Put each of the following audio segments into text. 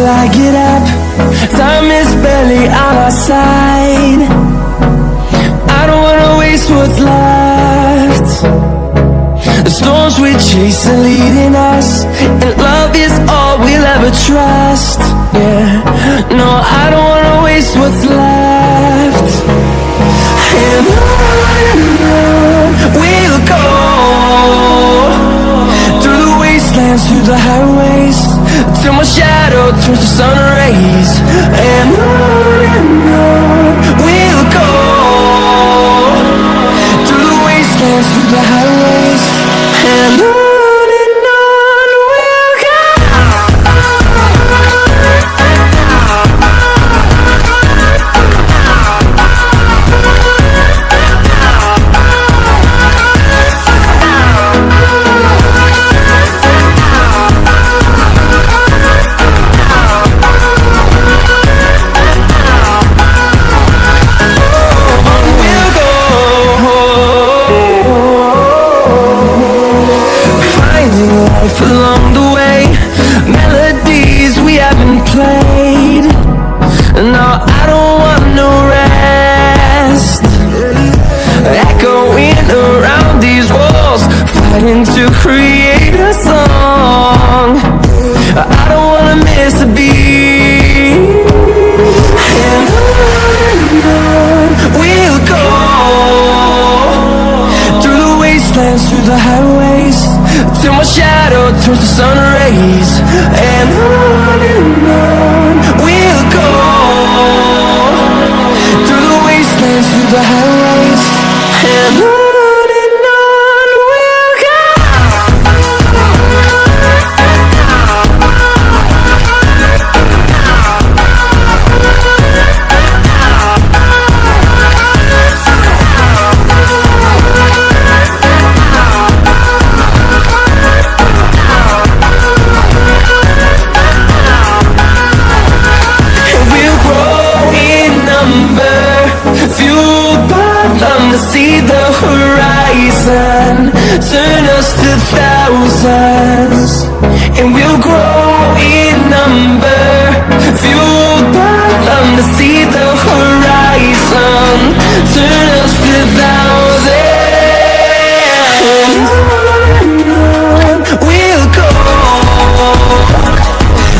I get up. Time is barely on our side. I don't wanna waste what's left. The storms we chase are leading us, and love is all we'll ever trust. Yeah, no, I don't wanna waste what's left. And on we'll go, through the wastelands, through the highways, till my shadow turns to sun rays. And on we'll go, through the wastelands, through the highways, and on. Along the way, melodies we haven't played. No, I don't want no rest. Echoing around these walls, fighting to create a song. I don't wanna miss a beat. And on we'll go, through the wastelands, through the highways, till my shadow turns to sun rays. And on we'll go, through the wastelands, through the highways, and on. See the horizon, turn us to thousands, and we'll grow in number. Fueled by them to see the horizon, turn us to thousands. And on we'll go,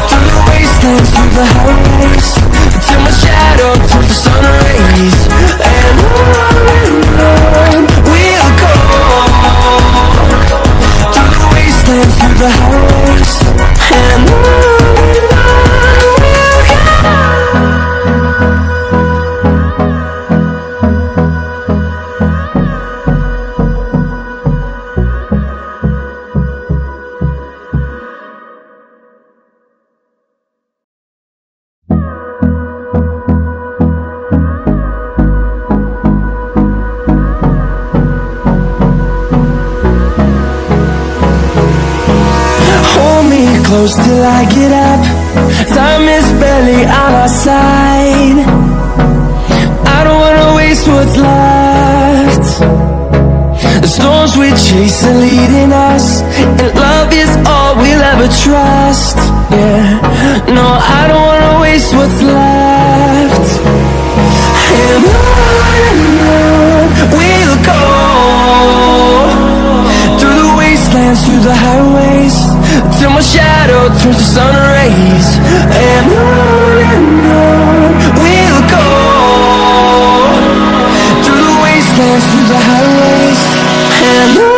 through the wastelands, through the highways, till my shadow turns to sun rays. And on we'll go, through the wastelands, through the highways, and on we'll go. Close till I get up. Time is barely on our side. I don't wanna waste what's left. The storms we chase are leading us, and love is all we'll ever trust. Yeah, no, I don't wanna waste what's left. And on we'll go, through the wastelands, through the highways, till my shadow turns to sun rays. And on we'll go, through the wastelands, through the highways, and on.